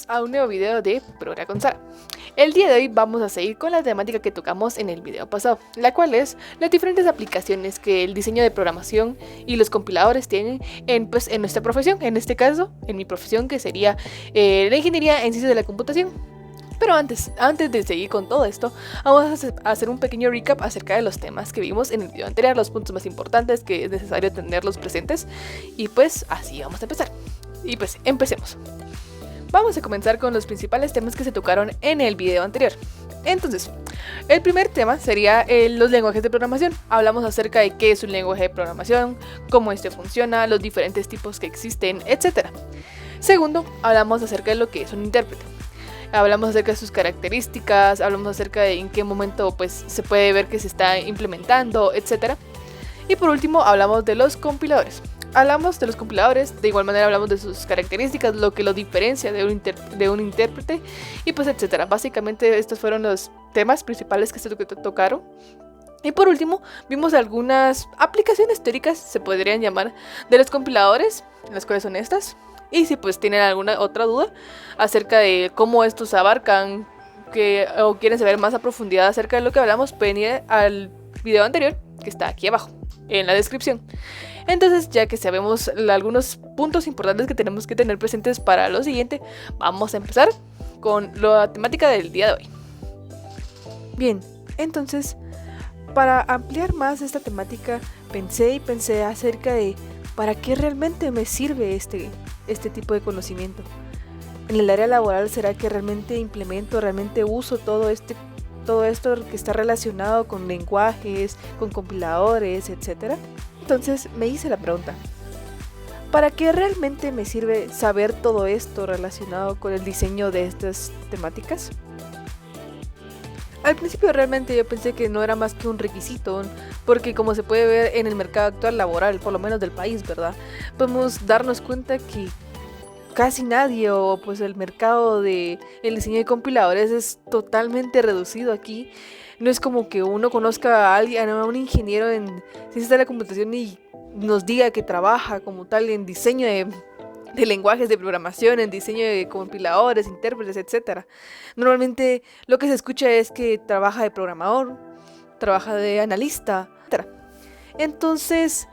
bienvenidos a un nuevo video de Programa con Sara. El día de hoy vamos a seguir con la temática que tocamos en el video pasado, la cual es las diferentes aplicaciones que el diseño de programación y los compiladores tienen en nuestra profesión, en este caso, en mi profesión, que sería la ingeniería en ciencias de la computación. Pero antes de seguir con todo esto, vamos a hacer un pequeño recap acerca de los temas que vimos en el video anterior, los puntos más importantes que es necesario tenerlos presentes, y pues así vamos a empezar. Y pues empecemos. Vamos a comenzar con los principales temas que se tocaron en el video anterior. Entonces, el primer tema sería los lenguajes de programación. Hablamos acerca de qué es un lenguaje de programación, cómo este funciona, los diferentes tipos que existen, etc. Segundo, hablamos acerca de lo que es un intérprete. Hablamos acerca de sus características, hablamos acerca de en qué momento pues, se puede ver que se está implementando, etc. Y por último, hablamos de los compiladores. Hablamos de los compiladores, de igual manera hablamos de sus características, lo que los diferencia de un intérprete y pues etcétera. Básicamente estos fueron los temas principales que se tocaron. Y por último, vimos algunas aplicaciones teóricas, se podrían llamar, de los compiladores, las cuales son estas. Y si pues tienen alguna otra duda acerca de cómo estos abarcan o quieren saber más a profundidad acerca de lo que hablamos, pueden ir al video anterior que está aquí abajo en la descripción. Entonces, ya que sabemos algunos puntos importantes que tenemos que tener presentes para lo siguiente, vamos a empezar con la temática del día de hoy. Bien, entonces, para ampliar más esta temática, pensé acerca de para qué realmente me sirve este tipo de conocimiento. En el área laboral, ¿será que realmente implemento, realmente uso todo esto que está relacionado con lenguajes, con compiladores, etcétera? Entonces me hice la pregunta, ¿para qué realmente me sirve saber todo esto relacionado con el diseño de estas temáticas? Al principio realmente yo pensé que no era más que un requisito, porque como se puede ver en el mercado actual laboral, por lo menos del país, ¿verdad? Podemos darnos cuenta que casi nadie, o pues el mercado del diseño de compiladores es totalmente reducido aquí. No es como que uno conozca a un ingeniero en ciencias de la computación y nos diga que trabaja como tal en diseño de lenguajes de programación, en diseño de compiladores, intérpretes, etc. Normalmente lo que se escucha es que trabaja de programador, trabaja de analista, etc. Entonces,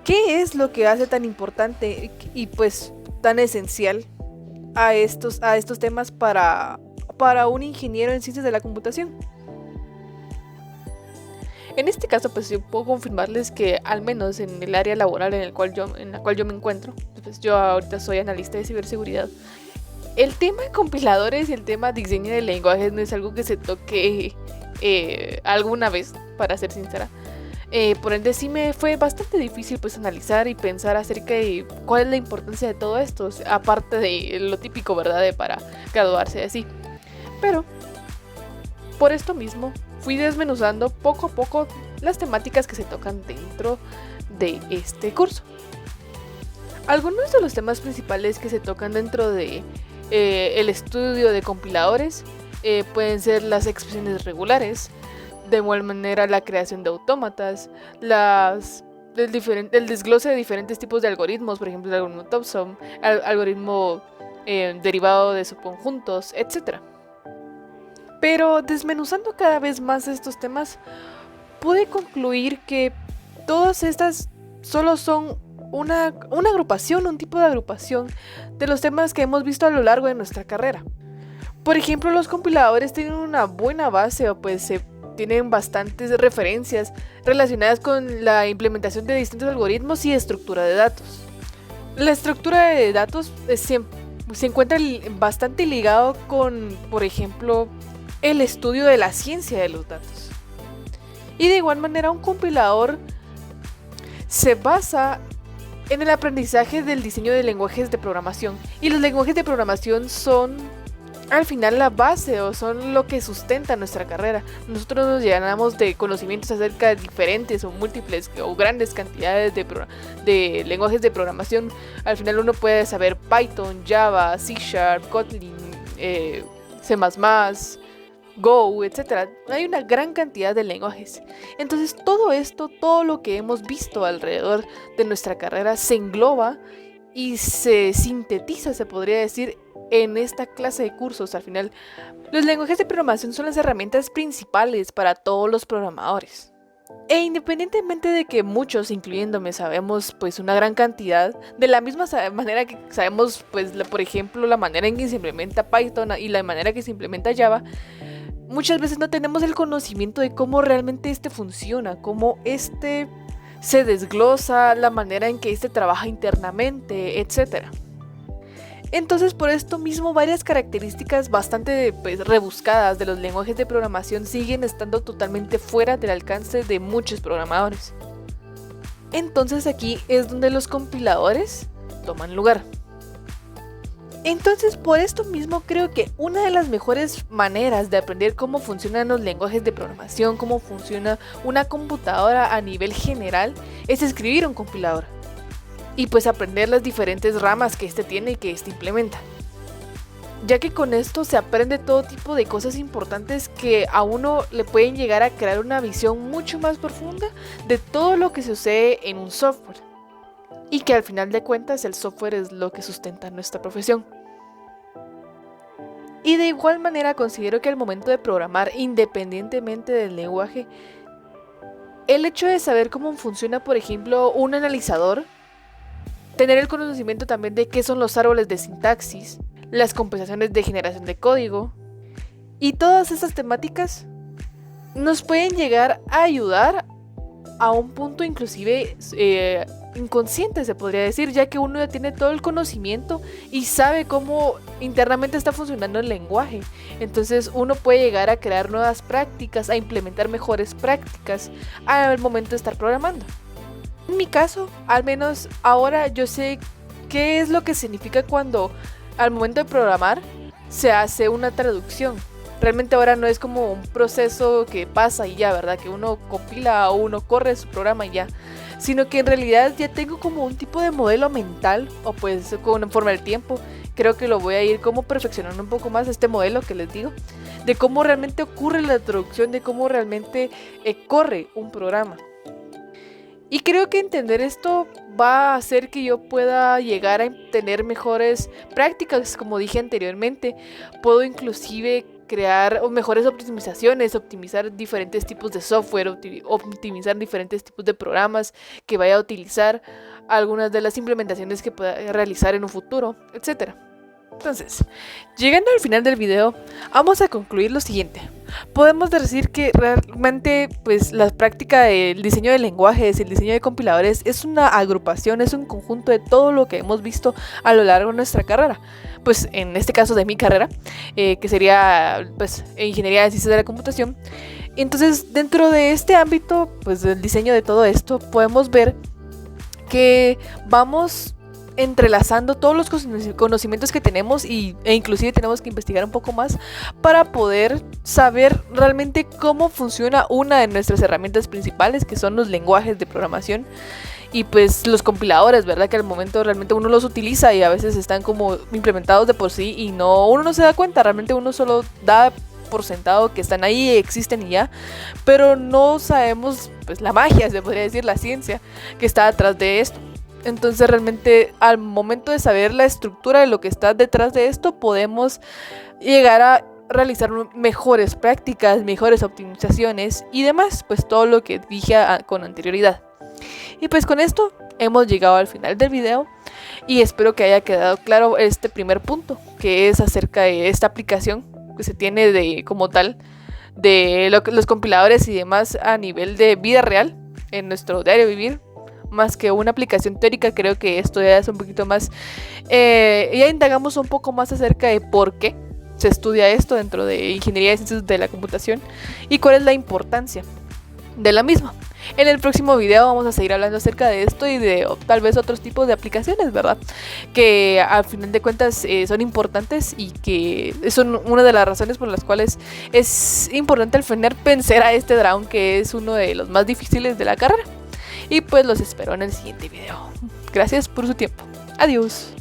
¿qué es lo que hace tan importante y pues tan esencial a estos temas para un ingeniero en ciencias de la computación? En este caso, pues yo puedo confirmarles que al menos en el área laboral en la cual yo me encuentro, pues yo ahorita soy analista de ciberseguridad, el tema de compiladores y el tema de diseño de lenguajes no es algo que se toque alguna vez, para ser sincera. Por ende sí me fue bastante difícil pues analizar y pensar acerca de cuál es la importancia de todo esto, aparte de lo típico, ¿verdad?, de para graduarse así. Pero por esto mismo fui desmenuzando poco a poco las temáticas que se tocan dentro de este curso. Algunos de los temas principales que se tocan dentro de el estudio de compiladores pueden ser las expresiones regulares, de igual manera la creación de autómatas, el desglose de diferentes tipos de algoritmos, por ejemplo el algoritmo Thompson, algoritmo derivado de subconjuntos, etc. Pero desmenuzando cada vez más estos temas, pude concluir que todas estas solo son una agrupación, un tipo de agrupación de los temas que hemos visto a lo largo de nuestra carrera. Por ejemplo, los compiladores tienen una buena base, o pues tienen bastantes referencias relacionadas con la implementación de distintos algoritmos y estructura de datos. La estructura de datos se encuentra bastante ligado con, por ejemplo, el estudio de la ciencia de los datos. Y de igual manera un compilador se basa en el aprendizaje del diseño de lenguajes de programación. Y los lenguajes de programación son al final la base o son lo que sustenta nuestra carrera. Nosotros nos llenamos de conocimientos acerca de diferentes o múltiples o grandes cantidades de lenguajes de programación. Al final uno puede saber Python, Java, C#, Kotlin, C++, Go, etc. Hay una gran cantidad de lenguajes. Entonces todo lo que hemos visto alrededor de nuestra carrera se engloba y se sintetiza, se podría decir, en esta clase de cursos. Al final, los lenguajes de programación son las herramientas principales para todos los programadores. E independientemente de que muchos, incluyéndome, sabemos pues una gran cantidad, de la misma manera que sabemos pues por ejemplo la manera en que se implementa Python y la manera que se implementa Java, muchas veces no tenemos el conocimiento de cómo realmente este funciona, cómo este se desglosa, la manera en que este trabaja internamente, etc. Entonces, por esto mismo, varias características bastante rebuscadas de los lenguajes de programación siguen estando totalmente fuera del alcance de muchos programadores. Entonces aquí es donde los compiladores toman lugar. Entonces, por esto mismo creo que una de las mejores maneras de aprender cómo funcionan los lenguajes de programación, cómo funciona una computadora a nivel general, es escribir un compilador. Y pues aprender las diferentes ramas que este tiene y que este implementa. Ya que con esto se aprende todo tipo de cosas importantes que a uno le pueden llegar a crear una visión mucho más profunda de todo lo que sucede en un software. Y que al final de cuentas el software es lo que sustenta nuestra profesión. Y de igual manera considero que al momento de programar, independientemente del lenguaje, el hecho de saber cómo funciona, por ejemplo, un analizador, tener el conocimiento también de qué son los árboles de sintaxis, las compensaciones de generación de código y todas estas temáticas nos pueden llegar a ayudar a un punto inclusive inconsciente, se podría decir, ya que uno ya tiene todo el conocimiento y sabe cómo internamente está funcionando el lenguaje. Entonces uno puede llegar a crear nuevas prácticas, a implementar mejores prácticas al momento de estar programando. En mi caso, al menos ahora yo sé qué es lo que significa cuando al momento de programar se hace una traducción. Realmente ahora no es como un proceso que pasa y ya, ¿verdad? Que uno compila o uno corre su programa y ya. Sino que en realidad ya tengo como un tipo de modelo mental, o pues conforme al tiempo, creo que lo voy a ir como perfeccionando un poco más este modelo que les digo, de cómo realmente ocurre la traducción, de cómo realmente corre un programa. Y creo que entender esto va a hacer que yo pueda llegar a tener mejores prácticas, como dije anteriormente. Puedo inclusive crear mejores optimizaciones, optimizar diferentes tipos de software, optimizar diferentes tipos de programas que vaya a utilizar, algunas de las implementaciones que pueda realizar en un futuro, etc. Entonces, llegando al final del video, vamos a concluir lo siguiente. Podemos decir que realmente pues la práctica del diseño de lenguajes, el diseño de compiladores es una agrupación, es un conjunto de todo lo que hemos visto a lo largo de nuestra carrera. Pues en este caso de mi carrera, que sería pues Ingeniería de Ciencias de la Computación. Entonces, dentro de este ámbito pues del diseño de todo esto, podemos ver que vamos entrelazando todos los conocimientos que tenemos e inclusive tenemos que investigar un poco más para poder saber realmente cómo funciona una de nuestras herramientas principales, que son los lenguajes de programación y pues los compiladores, ¿verdad? Que al momento realmente uno los utiliza y a veces están como implementados de por sí y uno no se da cuenta, realmente uno solo da por sentado que están ahí, existen y ya, pero no sabemos pues la magia, se podría decir, la ciencia que está detrás de esto. Entonces realmente al momento de saber la estructura de lo que está detrás de esto, podemos llegar a realizar mejores prácticas, mejores optimizaciones y demás, pues todo lo que dije con anterioridad. Y pues con esto hemos llegado al final del video y espero que haya quedado claro este primer punto, que es acerca de esta aplicación que se tiene de como tal de los compiladores y demás a nivel de vida real en nuestro diario vivir. Más que una aplicación teórica, creo que esto ya es un poquito más, ya indagamos un poco más acerca de por qué se estudia esto dentro de Ingeniería de Ciencias de la Computación y cuál es la importancia de la misma. En el próximo video vamos a seguir hablando acerca de esto y de tal vez otros tipos de aplicaciones, ¿verdad? Que al final de cuentas son importantes y que son una de las razones por las cuales es importante al final vencer a este dragón, que es uno de los más difíciles de la carrera. Y pues los espero en el siguiente video. Gracias por su tiempo. Adiós.